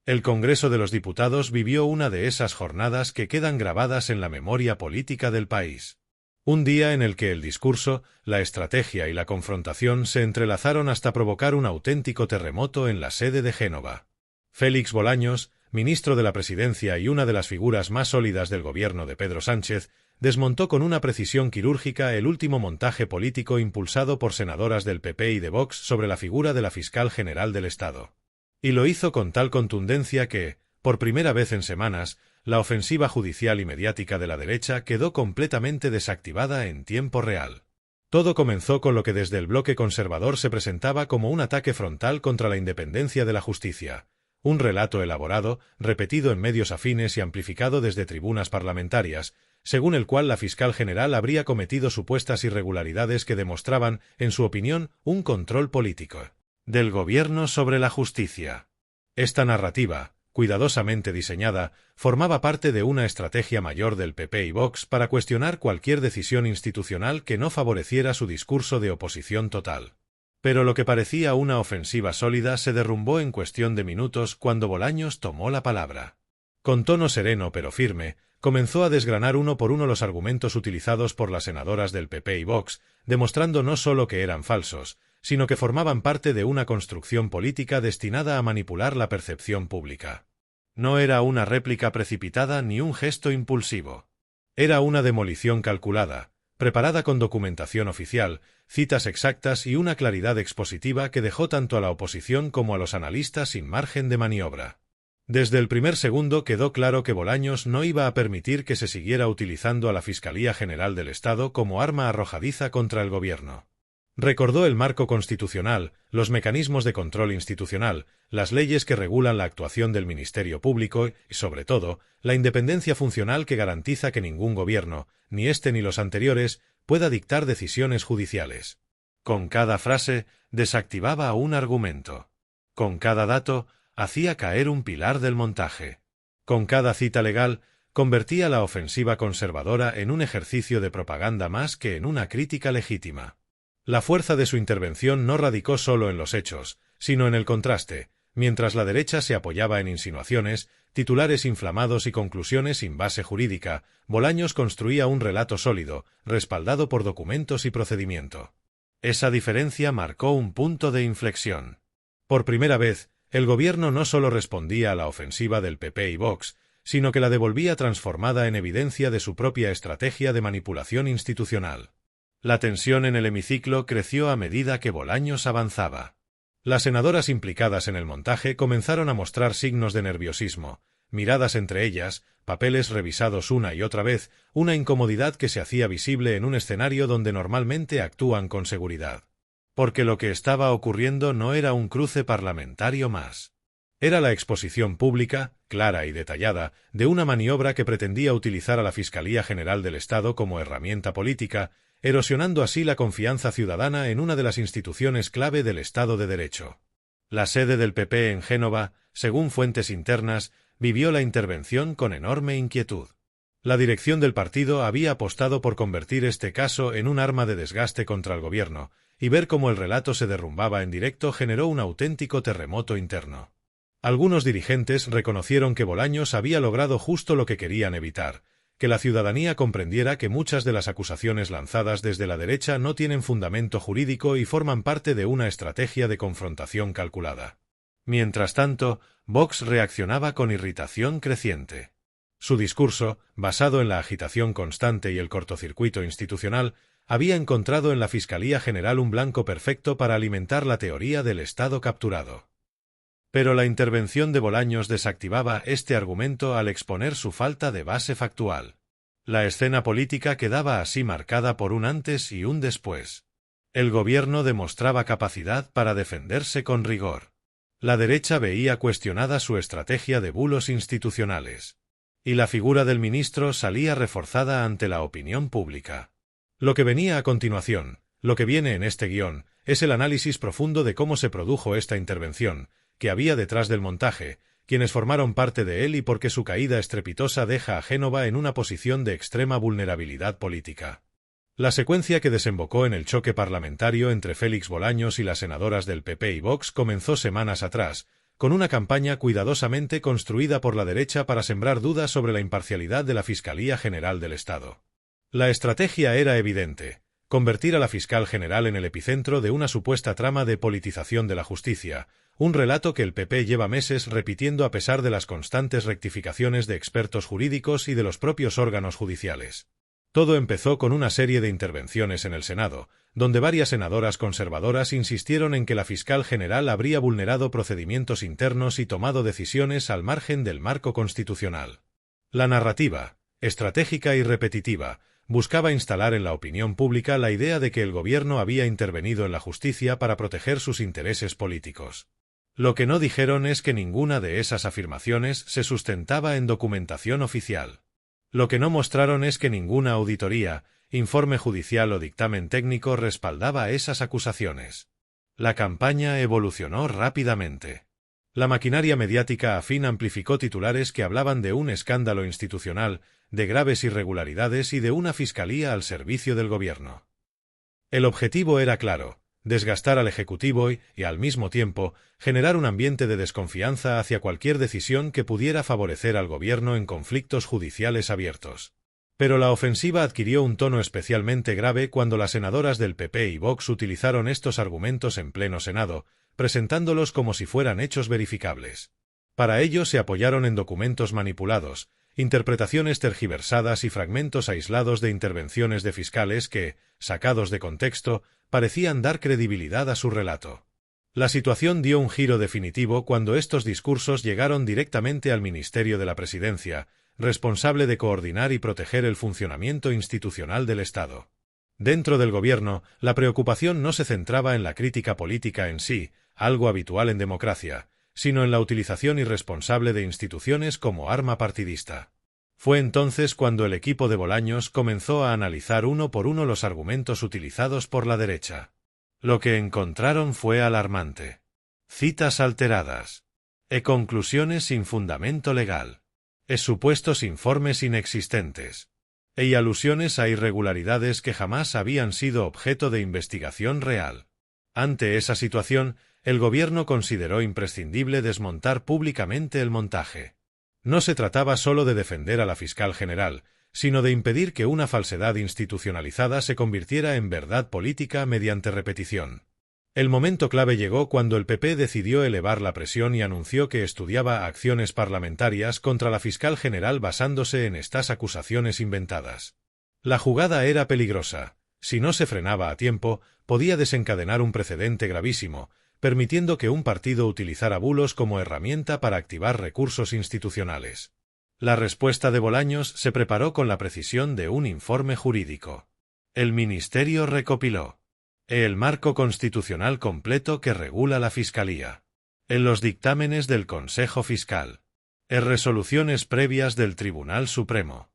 El Congreso de los Diputados vivió una de esas jornadas que quedan grabadas en la memoria política del país. Un día en el que el discurso, la estrategia y la confrontación se entrelazaron hasta provocar un auténtico terremoto en la sede de Génova. Félix Bolaños, ministro de la Presidencia y una de las figuras más sólidas del gobierno de Pedro Sánchez, desmontó con una precisión quirúrgica el último montaje político impulsado por senadoras del PP y de Vox sobre la figura de la fiscal general del Estado. Y lo hizo con tal contundencia que, por primera vez en semanas, la ofensiva judicial y mediática de la derecha quedó completamente desactivada en tiempo real. Todo comenzó con lo que desde el bloque conservador se presentaba como un ataque frontal contra la independencia de la justicia, un relato elaborado, repetido en medios afines y amplificado desde tribunas parlamentarias, según el cual la fiscal general habría cometido supuestas irregularidades que demostraban, en su opinión, un control político del gobierno sobre la justicia. Esta narrativa, cuidadosamente diseñada, formaba parte de una estrategia mayor del PP y Vox para cuestionar cualquier decisión institucional que no favoreciera su discurso de oposición total. Pero lo que parecía una ofensiva sólida se derrumbó en cuestión de minutos cuando Bolaños tomó la palabra. Con tono sereno pero firme, comenzó a desgranar uno por uno los argumentos utilizados por las senadoras del PP y Vox, demostrando no solo que eran falsos, sino que formaban parte de una construcción política destinada a manipular la percepción pública. No era una réplica precipitada ni un gesto impulsivo. Era una demolición calculada, preparada con documentación oficial, citas exactas y una claridad expositiva que dejó tanto a la oposición como a los analistas sin margen de maniobra. Desde el primer segundo quedó claro que Bolaños no iba a permitir que se siguiera utilizando a la Fiscalía General del Estado como arma arrojadiza contra el gobierno. Recordó el marco constitucional, los mecanismos de control institucional, las leyes que regulan la actuación del Ministerio Público y, sobre todo, la independencia funcional que garantiza que ningún gobierno, ni este ni los anteriores, pueda dictar decisiones judiciales. Con cada frase, desactivaba un argumento. Con cada dato, hacía caer un pilar del montaje. Con cada cita legal, convertía la ofensiva conservadora en un ejercicio de propaganda más que en una crítica legítima. La fuerza de su intervención no radicó solo en los hechos, sino en el contraste. Mientras la derecha se apoyaba en insinuaciones, titulares inflamados y conclusiones sin base jurídica, Bolaños construía un relato sólido, respaldado por documentos y procedimiento. Esa diferencia marcó un punto de inflexión. Por primera vez, el gobierno no solo respondía a la ofensiva del PP y Vox, sino que la devolvía transformada en evidencia de su propia estrategia de manipulación institucional. La tensión en el hemiciclo creció a medida que Bolaños avanzaba. Las senadoras implicadas en el montaje comenzaron a mostrar signos de nerviosismo, miradas entre ellas, papeles revisados una y otra vez, una incomodidad que se hacía visible en un escenario donde normalmente actúan con seguridad. Porque lo que estaba ocurriendo no era un cruce parlamentario más. Era la exposición pública, clara y detallada, de una maniobra que pretendía utilizar a la Fiscalía General del Estado como herramienta política, erosionando así la confianza ciudadana en una de las instituciones clave del Estado de Derecho. La sede del PP en Génova, según fuentes internas, vivió la intervención con enorme inquietud. La dirección del partido había apostado por convertir este caso en un arma de desgaste contra el gobierno, y ver cómo el relato se derrumbaba en directo generó un auténtico terremoto interno. Algunos dirigentes reconocieron que Bolaños había logrado justo lo que querían evitar, que la ciudadanía comprendiera que muchas de las acusaciones lanzadas desde la derecha no tienen fundamento jurídico y forman parte de una estrategia de confrontación calculada. Mientras tanto, Vox reaccionaba con irritación creciente. Su discurso, basado en la agitación constante y el cortocircuito institucional, había encontrado en la Fiscalía General un blanco perfecto para alimentar la teoría del Estado capturado. Pero la intervención de Bolaños desactivaba este argumento al exponer su falta de base factual. La escena política quedaba así marcada por un antes y un después. El gobierno demostraba capacidad para defenderse con rigor. La derecha veía cuestionada su estrategia de bulos institucionales. Y la figura del ministro salía reforzada ante la opinión pública. Lo que venía a continuación, lo que viene en este guión, es el análisis profundo de cómo se produjo esta intervención, que había detrás del montaje, quienes formaron parte de él y por qué su caída estrepitosa deja a Génova en una posición de extrema vulnerabilidad política. La secuencia que desembocó en el choque parlamentario entre Félix Bolaños y las senadoras del PP y Vox comenzó semanas atrás, con una campaña cuidadosamente construida por la derecha para sembrar dudas sobre la imparcialidad de la Fiscalía General del Estado. La estrategia era evidente: convertir a la fiscal general en el epicentro de una supuesta trama de politización de la justicia, un relato que el PP lleva meses repitiendo a pesar de las constantes rectificaciones de expertos jurídicos y de los propios órganos judiciales. Todo empezó con una serie de intervenciones en el Senado, donde varias senadoras conservadoras insistieron en que la fiscal general habría vulnerado procedimientos internos y tomado decisiones al margen del marco constitucional. La narrativa, estratégica y repetitiva, buscaba instalar en la opinión pública la idea de que el gobierno había intervenido en la justicia para proteger sus intereses políticos. Lo que no dijeron es que ninguna de esas afirmaciones se sustentaba en documentación oficial. Lo que no mostraron es que ninguna auditoría, informe judicial o dictamen técnico respaldaba esas acusaciones. La campaña evolucionó rápidamente. La maquinaria mediática afín amplificó titulares que hablaban de un escándalo institucional, de graves irregularidades y de una fiscalía al servicio del gobierno. El objetivo era claro: desgastar al Ejecutivo y, al mismo tiempo, generar un ambiente de desconfianza hacia cualquier decisión que pudiera favorecer al gobierno en conflictos judiciales abiertos. Pero la ofensiva adquirió un tono especialmente grave cuando las senadoras del PP y Vox utilizaron estos argumentos en pleno Senado, presentándolos como si fueran hechos verificables. Para ello se apoyaron en documentos manipulados, interpretaciones tergiversadas y fragmentos aislados de intervenciones de fiscales que, sacados de contexto, parecían dar credibilidad a su relato. La situación dio un giro definitivo cuando estos discursos llegaron directamente al Ministerio de la Presidencia, responsable de coordinar y proteger el funcionamiento institucional del Estado. Dentro del gobierno, la preocupación no se centraba en la crítica política en sí, algo habitual en democracia, sino en la utilización irresponsable de instituciones como arma partidista. Fue entonces cuando el equipo de Bolaños comenzó a analizar uno por uno los argumentos utilizados por la derecha. Lo que encontraron fue alarmante. Citas alteradas. Conclusiones sin fundamento legal. Supuestos informes inexistentes. Alusiones a irregularidades que jamás habían sido objeto de investigación real. Ante esa situación, el gobierno consideró imprescindible desmontar públicamente el montaje. No se trataba solo de defender a la fiscal general, sino de impedir que una falsedad institucionalizada se convirtiera en verdad política mediante repetición. El momento clave llegó cuando el PP decidió elevar la presión y anunció que estudiaba acciones parlamentarias contra la fiscal general basándose en estas acusaciones inventadas. La jugada era peligrosa. Si no se frenaba a tiempo, podía desencadenar un precedente gravísimo, permitiendo que un partido utilizara bulos como herramienta para activar recursos institucionales. La respuesta de Bolaños se preparó con la precisión de un informe jurídico. El Ministerio recopiló el marco constitucional completo que regula la Fiscalía, en los dictámenes del Consejo Fiscal, en resoluciones previas del Tribunal Supremo,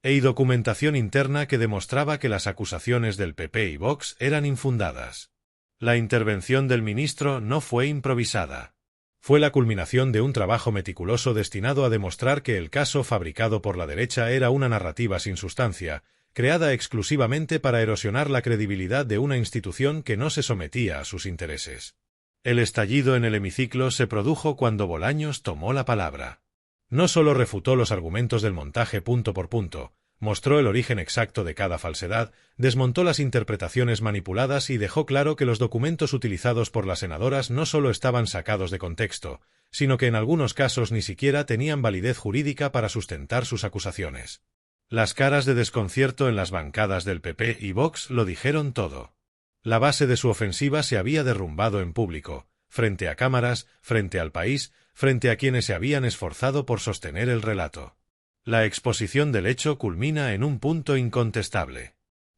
y documentación interna que demostraba que las acusaciones del PP y Vox eran infundadas. La intervención del ministro no fue improvisada. Fue la culminación de un trabajo meticuloso destinado a demostrar que el caso fabricado por la derecha era una narrativa sin sustancia, creada exclusivamente para erosionar la credibilidad de una institución que no se sometía a sus intereses. El estallido en el hemiciclo se produjo cuando Bolaños tomó la palabra. No solo refutó los argumentos del montaje punto por punto, mostró el origen exacto de cada falsedad, desmontó las interpretaciones manipuladas y dejó claro que los documentos utilizados por las senadoras no solo estaban sacados de contexto, sino que en algunos casos ni siquiera tenían validez jurídica para sustentar sus acusaciones. Las caras de desconcierto en las bancadas del PP y Vox lo dijeron todo. La base de su ofensiva se había derrumbado en público, frente a cámaras, frente al país, frente a quienes se habían esforzado por sostener el relato. La exposición del hecho culmina en un punto incontestable.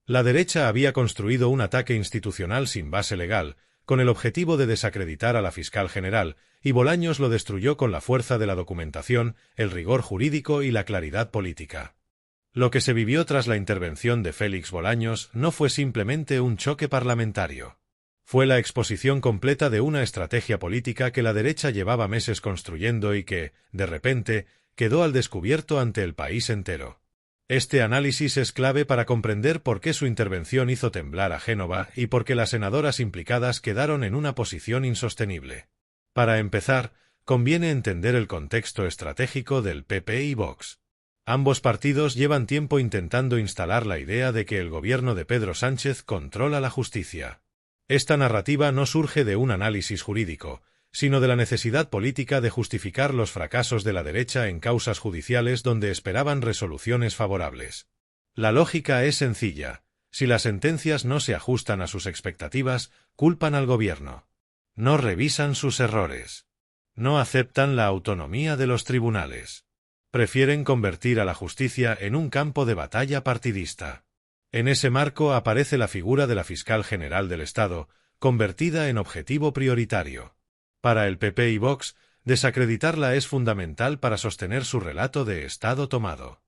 La derecha había construido un ataque institucional sin base legal, con el objetivo de desacreditar a la fiscal general, y Bolaños lo destruyó con la fuerza de la documentación, el rigor jurídico y la claridad política. Lo que se vivió tras la intervención de Félix Bolaños no fue simplemente un choque parlamentario. Fue la exposición completa de una estrategia política que la derecha llevaba meses construyendo y que, de repente, quedó al descubierto ante el país entero. Este análisis es clave para comprender por qué su intervención hizo temblar a Génova y por qué las senadoras implicadas quedaron en una posición insostenible. Para empezar, conviene entender el contexto estratégico del PP y Vox. Ambos partidos llevan tiempo intentando instalar la idea de que el gobierno de Pedro Sánchez controla la justicia. Esta narrativa no surge de un análisis jurídico, sino de la necesidad política de justificar los fracasos de la derecha en causas judiciales donde esperaban resoluciones favorables. La lógica es sencilla: si las sentencias no se ajustan a sus expectativas, culpan al gobierno. No revisan sus errores. No aceptan la autonomía de los tribunales. Prefieren convertir a la justicia en un campo de batalla partidista. En ese marco aparece la figura de la Fiscal General del Estado, convertida en objetivo prioritario. Para el PP y Vox, desacreditarla es fundamental para sostener su relato de Estado tomado.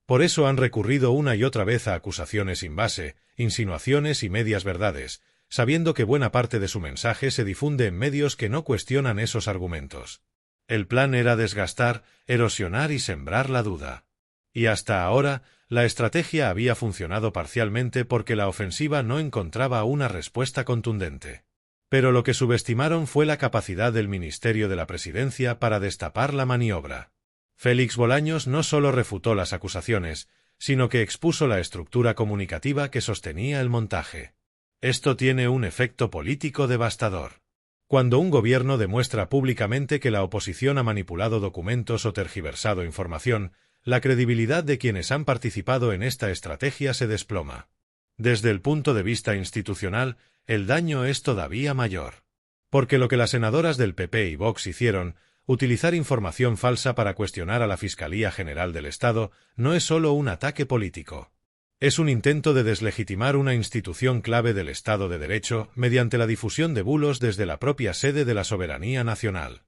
Por eso han recurrido una y otra vez a acusaciones sin base, insinuaciones y medias verdades, sabiendo que buena parte de su mensaje se difunde en medios que no cuestionan esos argumentos. El plan era desgastar, erosionar y sembrar la duda. Y hasta ahora, la estrategia había funcionado parcialmente porque la ofensiva no encontraba una respuesta contundente. Pero lo que subestimaron fue la capacidad del Ministerio de la Presidencia para destapar la maniobra. Félix Bolaños no solo refutó las acusaciones, sino que expuso la estructura comunicativa que sostenía el montaje. Esto tiene un efecto político devastador. Cuando un gobierno demuestra públicamente que la oposición ha manipulado documentos o tergiversado información, la credibilidad de quienes han participado en esta estrategia se desploma. Desde el punto de vista institucional, el daño es todavía mayor. Porque lo que las senadoras del PP y Vox hicieron, utilizar información falsa para cuestionar a la Fiscalía General del Estado, no es solo un ataque político. Es un intento de deslegitimar una institución clave del Estado de Derecho mediante la difusión de bulos desde la propia sede de la soberanía nacional.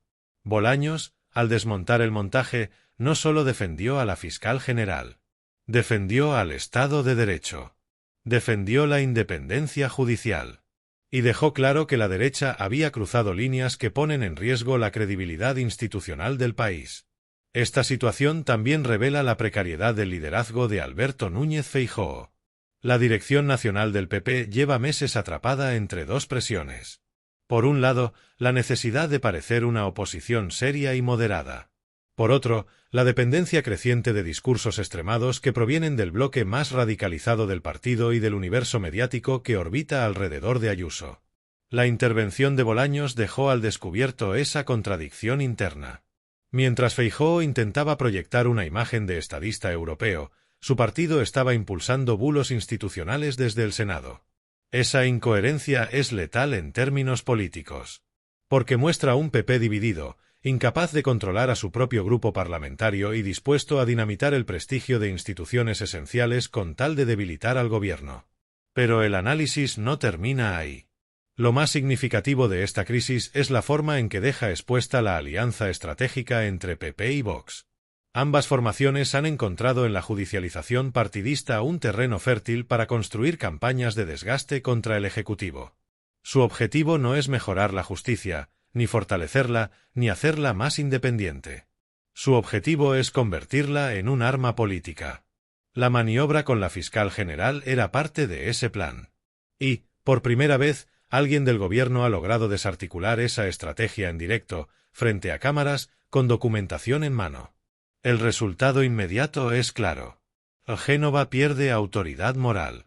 Bolaños, al desmontar el montaje, no solo defendió a la fiscal general. Defendió al Estado de Derecho. Defendió la independencia judicial. Y dejó claro que la derecha había cruzado líneas que ponen en riesgo la credibilidad institucional del país. Esta situación también revela la precariedad del liderazgo de Alberto Núñez Feijóo. La dirección nacional del PP lleva meses atrapada entre dos presiones. Por un lado, la necesidad de parecer una oposición seria y moderada. Por otro, la dependencia creciente de discursos extremados que provienen del bloque más radicalizado del partido y del universo mediático que orbita alrededor de Ayuso. La intervención de Bolaños dejó al descubierto esa contradicción interna. Mientras Feijóo intentaba proyectar una imagen de estadista europeo, su partido estaba impulsando bulos institucionales desde el Senado. Esa incoherencia es letal en términos políticos. Porque muestra un PP dividido, incapaz de controlar a su propio grupo parlamentario y dispuesto a dinamitar el prestigio de instituciones esenciales con tal de debilitar al gobierno. Pero el análisis no termina ahí. Lo más significativo de esta crisis es la forma en que deja expuesta la alianza estratégica entre PP y Vox. Ambas formaciones han encontrado en la judicialización partidista un terreno fértil para construir campañas de desgaste contra el Ejecutivo. Su objetivo no es mejorar la justicia, ni fortalecerla, ni hacerla más independiente. Su objetivo es convertirla en un arma política. La maniobra con la fiscal general era parte de ese plan. Y, por primera vez, alguien del gobierno ha logrado desarticular esa estrategia en directo, frente a cámaras, con documentación en mano. El resultado inmediato es claro. Génova pierde autoridad moral.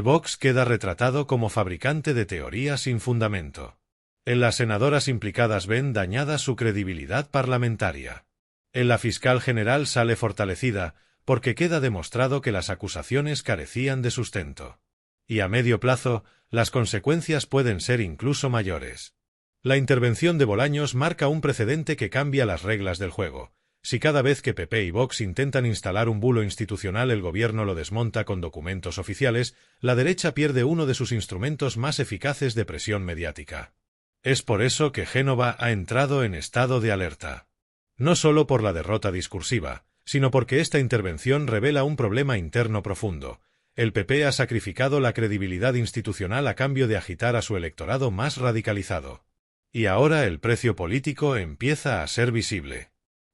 Vox queda retratado como fabricante de teorías sin fundamento. En las senadoras implicadas ven dañada su credibilidad parlamentaria. En la fiscal general sale fortalecida, porque queda demostrado que las acusaciones carecían de sustento. Y a medio plazo, las consecuencias pueden ser incluso mayores. La intervención de Bolaños marca un precedente que cambia las reglas del juego. Si cada vez que PP y Vox intentan instalar un bulo institucional el gobierno lo desmonta con documentos oficiales, la derecha pierde uno de sus instrumentos más eficaces de presión mediática. Es por eso que Génova ha entrado en estado de alerta. No solo por la derrota discursiva, sino porque esta intervención revela un problema interno profundo. El PP ha sacrificado la credibilidad institucional a cambio de agitar a su electorado más radicalizado. Y ahora el precio político empieza a ser visible.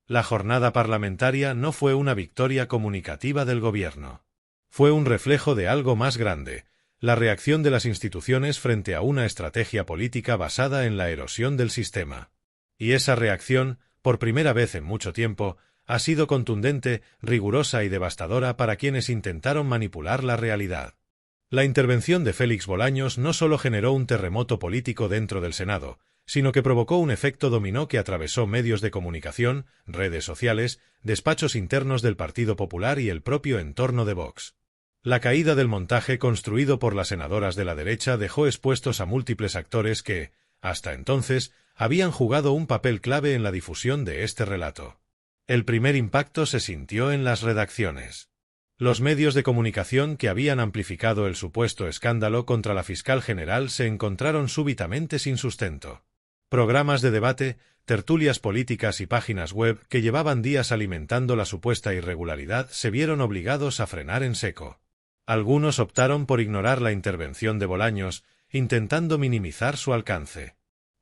La jornada parlamentaria no fue una victoria comunicativa del gobierno. Fue un reflejo de algo más grande, la reacción de las instituciones frente a una estrategia política basada en la erosión del sistema. Y esa reacción, por primera vez en mucho tiempo, ha sido contundente, rigurosa y devastadora para quienes intentaron manipular la realidad. La intervención de Félix Bolaños no solo generó un terremoto político dentro del Senado, sino que provocó un efecto dominó que atravesó medios de comunicación, redes sociales, despachos internos del Partido Popular y el propio entorno de Vox. La caída del montaje construido por las senadoras de la derecha dejó expuestos a múltiples actores que, hasta entonces, habían jugado un papel clave en la difusión de este relato. El primer impacto se sintió en las redacciones. Los medios de comunicación que habían amplificado el supuesto escándalo contra la fiscal general se encontraron súbitamente sin sustento. Programas de debate, tertulias políticas y páginas web que llevaban días alimentando la supuesta irregularidad se vieron obligados a frenar en seco. Algunos optaron por ignorar la intervención de Bolaños, intentando minimizar su alcance.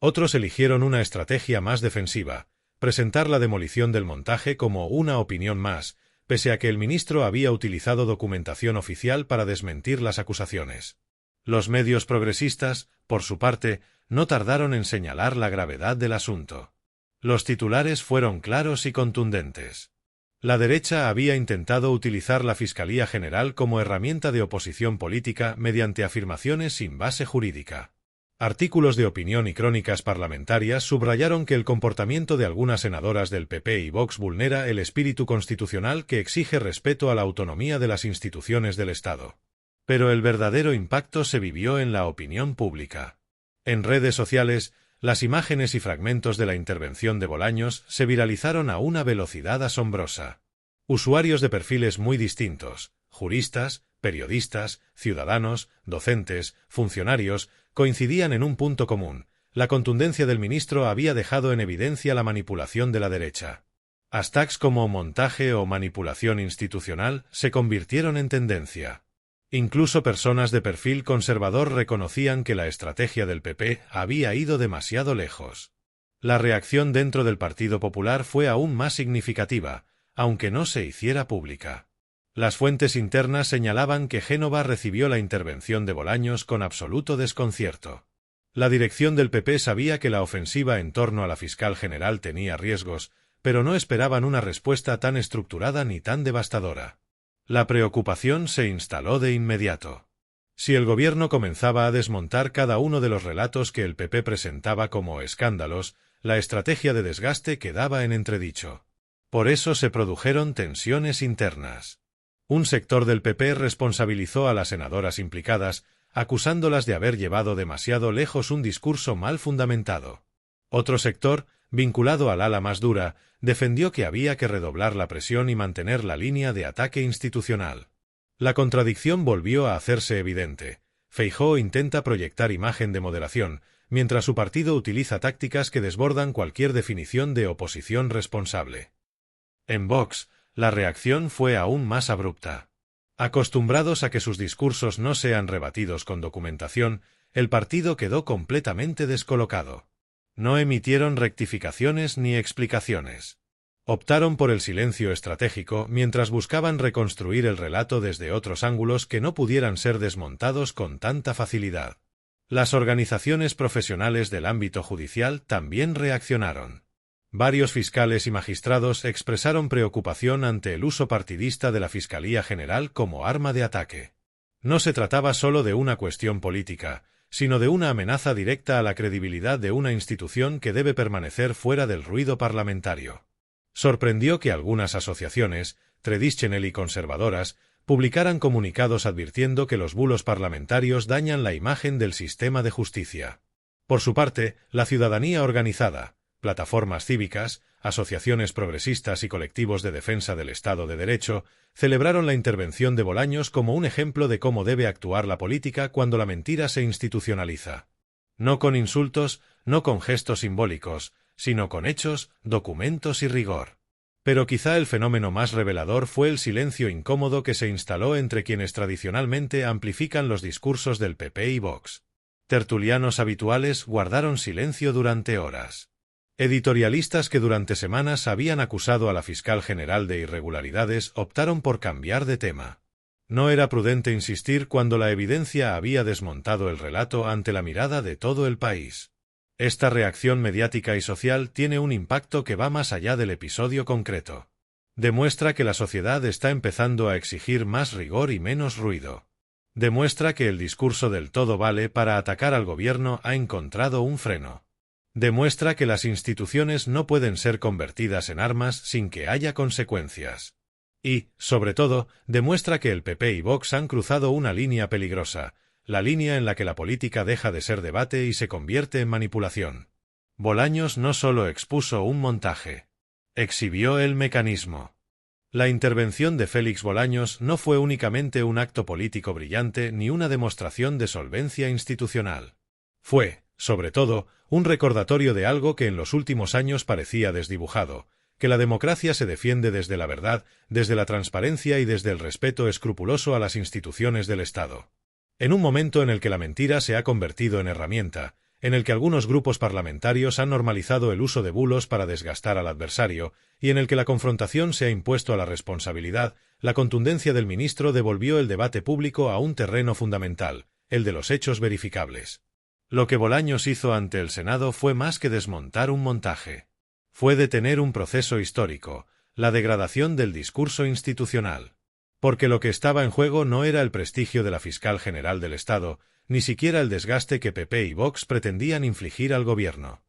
Otros eligieron una estrategia más defensiva, presentar la demolición del montaje como una opinión más, pese a que el ministro había utilizado documentación oficial para desmentir las acusaciones. Los medios progresistas, por su parte, no tardaron en señalar la gravedad del asunto. Los titulares fueron claros y contundentes. La derecha había intentado utilizar la Fiscalía General como herramienta de oposición política mediante afirmaciones sin base jurídica. Artículos de opinión y crónicas parlamentarias subrayaron que el comportamiento de algunas senadoras del PP y Vox vulnera el espíritu constitucional que exige respeto a la autonomía de las instituciones del Estado. Pero el verdadero impacto se vivió en la opinión pública. En redes sociales, las imágenes y fragmentos de la intervención de Bolaños se viralizaron a una velocidad asombrosa. Usuarios de perfiles muy distintos, juristas, periodistas, ciudadanos, docentes, funcionarios, coincidían en un punto común: la contundencia del ministro había dejado en evidencia la manipulación de la derecha. Hashtags como montaje o manipulación institucional se convirtieron en tendencia. Incluso personas de perfil conservador reconocían que la estrategia del PP había ido demasiado lejos. La reacción dentro del Partido Popular fue aún más significativa, aunque no se hiciera pública. Las fuentes internas señalaban que Génova recibió la intervención de Bolaños con absoluto desconcierto. La dirección del PP sabía que la ofensiva en torno a la fiscal general tenía riesgos, pero no esperaban una respuesta tan estructurada ni tan devastadora. La preocupación se instaló de inmediato. Si el gobierno comenzaba a desmontar cada uno de los relatos que el PP presentaba como escándalos, la estrategia de desgaste quedaba en entredicho. Por eso se produjeron tensiones internas. Un sector del PP responsabilizó a las senadoras implicadas, acusándolas de haber llevado demasiado lejos un discurso mal fundamentado. Otro sector, vinculado al ala más dura, defendió que había que redoblar la presión y mantener la línea de ataque institucional. La contradicción volvió a hacerse evidente. Feijóo intenta proyectar imagen de moderación, mientras su partido utiliza tácticas que desbordan cualquier definición de oposición responsable. En Vox, la reacción fue aún más abrupta. Acostumbrados a que sus discursos no sean rebatidos con documentación, el partido quedó completamente descolocado. No emitieron rectificaciones ni explicaciones. Optaron por el silencio estratégico mientras buscaban reconstruir el relato desde otros ángulos que no pudieran ser desmontados con tanta facilidad. Las organizaciones profesionales del ámbito judicial también reaccionaron. Varios fiscales y magistrados expresaron preocupación ante el uso partidista de la Fiscalía General como arma de ataque. No se trataba solo de una cuestión política, sino de una amenaza directa a la credibilidad de una institución que debe permanecer fuera del ruido parlamentario. Sorprendió que algunas asociaciones, tradicional y conservadoras, publicaran comunicados advirtiendo que los bulos parlamentarios dañan la imagen del sistema de justicia. Por su parte, la ciudadanía organizada, plataformas cívicas, asociaciones progresistas y colectivos de defensa del Estado de Derecho celebraron la intervención de Bolaños como un ejemplo de cómo debe actuar la política cuando la mentira se institucionaliza. No con insultos, no con gestos simbólicos, sino con hechos, documentos y rigor. Pero quizá el fenómeno más revelador fue el silencio incómodo que se instaló entre quienes tradicionalmente amplifican los discursos del PP y Vox. Tertulianos habituales guardaron silencio durante horas. Editorialistas que durante semanas habían acusado a la fiscal general de irregularidades optaron por cambiar de tema. No era prudente insistir cuando la evidencia había desmontado el relato ante la mirada de todo el país. Esta reacción mediática y social tiene un impacto que va más allá del episodio concreto. Demuestra que la sociedad está empezando a exigir más rigor y menos ruido. Demuestra que el discurso del todo vale para atacar al gobierno ha encontrado un freno. Demuestra que las instituciones no pueden ser convertidas en armas sin que haya consecuencias. Y, sobre todo, demuestra que el PP y Vox han cruzado una línea peligrosa, la línea en la que la política deja de ser debate y se convierte en manipulación. Bolaños no solo expuso un montaje, exhibió el mecanismo. La intervención de Félix Bolaños no fue únicamente un acto político brillante ni una demostración de solvencia institucional. Fue, sobre todo, un recordatorio de algo que en los últimos años parecía desdibujado, que la democracia se defiende desde la verdad, desde la transparencia y desde el respeto escrupuloso a las instituciones del Estado. En un momento en el que la mentira se ha convertido en herramienta, en el que algunos grupos parlamentarios han normalizado el uso de bulos para desgastar al adversario, y en el que la confrontación se ha impuesto a la responsabilidad, la contundencia del ministro devolvió el debate público a un terreno fundamental, el de los hechos verificables. Lo que Bolaños hizo ante el Senado fue más que desmontar un montaje. Fue detener un proceso histórico, la degradación del discurso institucional. Porque lo que estaba en juego no era el prestigio de la fiscal general del Estado, ni siquiera el desgaste que PP y Vox pretendían infligir al gobierno.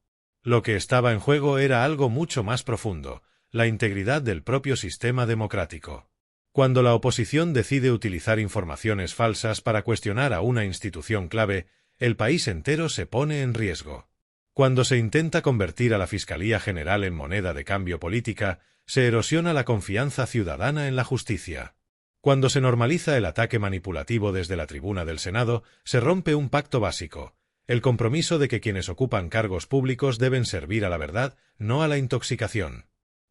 Lo que estaba en juego era algo mucho más profundo, la integridad del propio sistema democrático. Cuando la oposición decide utilizar informaciones falsas para cuestionar a una institución clave, el país entero se pone en riesgo. Cuando se intenta convertir a la Fiscalía General en moneda de cambio política, se erosiona la confianza ciudadana en la justicia. Cuando se normaliza el ataque manipulativo desde la tribuna del Senado, se rompe un pacto básico, el compromiso de que quienes ocupan cargos públicos deben servir a la verdad, no a la intoxicación.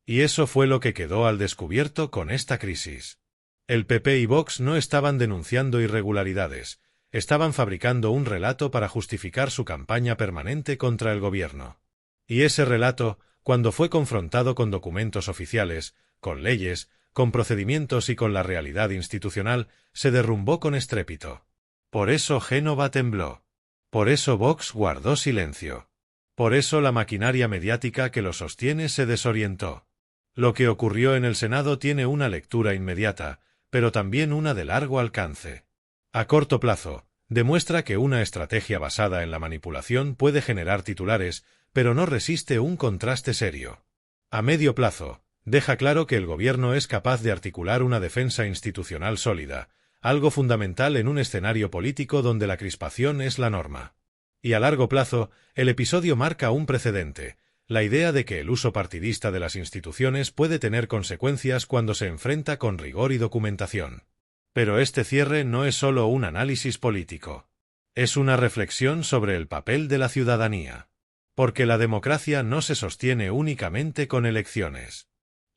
Y eso fue lo que quedó al descubierto con esta crisis. El PP y Vox no estaban denunciando irregularidades, estaban fabricando un relato para justificar su campaña permanente contra el gobierno. Y ese relato, cuando fue confrontado con documentos oficiales, con leyes, con procedimientos y con la realidad institucional, se derrumbó con estrépito. Por eso Génova tembló. Por eso Vox guardó silencio. Por eso la maquinaria mediática que lo sostiene se desorientó. Lo que ocurrió en el Senado tiene una lectura inmediata, pero también una de largo alcance. A corto plazo, demuestra que una estrategia basada en la manipulación puede generar titulares, pero no resiste un contraste serio. A medio plazo, deja claro que el gobierno es capaz de articular una defensa institucional sólida, algo fundamental en un escenario político donde la crispación es la norma. Y a largo plazo, el episodio marca un precedente, la idea de que el uso partidista de las instituciones puede tener consecuencias cuando se enfrenta con rigor y documentación. Pero este cierre no es solo un análisis político. Es una reflexión sobre el papel de la ciudadanía. Porque la democracia no se sostiene únicamente con elecciones.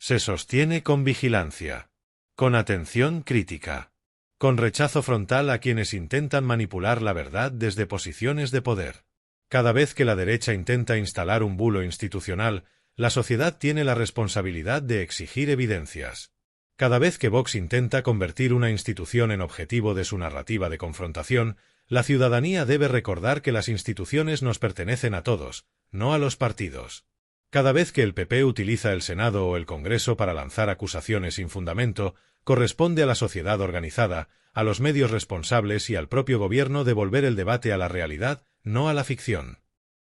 Se sostiene con vigilancia, con atención crítica, con rechazo frontal a quienes intentan manipular la verdad desde posiciones de poder. Cada vez que la derecha intenta instalar un bulo institucional, la sociedad tiene la responsabilidad de exigir evidencias. Cada vez que Vox intenta convertir una institución en objetivo de su narrativa de confrontación, la ciudadanía debe recordar que las instituciones nos pertenecen a todos, no a los partidos. Cada vez que el PP utiliza el Senado o el Congreso para lanzar acusaciones sin fundamento, corresponde a la sociedad organizada, a los medios responsables y al propio gobierno devolver el debate a la realidad, no a la ficción.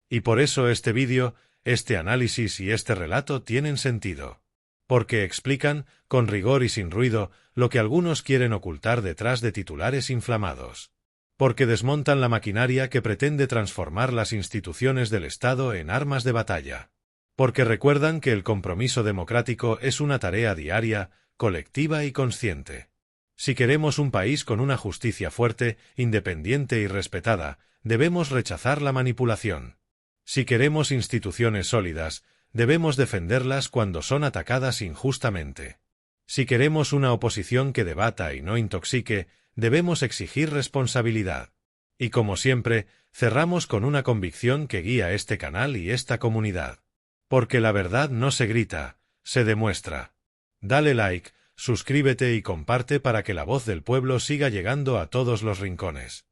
Y por eso este vídeo, este análisis y este relato tienen sentido. Porque explican, con rigor y sin ruido, lo que algunos quieren ocultar detrás de titulares inflamados. Porque desmontan la maquinaria que pretende transformar las instituciones del Estado en armas de batalla. Porque recuerdan que el compromiso democrático es una tarea diaria, colectiva y consciente. Si queremos un país con una justicia fuerte, independiente y respetada, debemos rechazar la manipulación. Si queremos instituciones sólidas, debemos defenderlas cuando son atacadas injustamente. Si queremos una oposición que debata y no intoxique, debemos exigir responsabilidad. Y como siempre, cerramos con una convicción que guía este canal y esta comunidad. Porque la verdad no se grita, se demuestra. Dale like, suscríbete y comparte para que la voz del pueblo siga llegando a todos los rincones.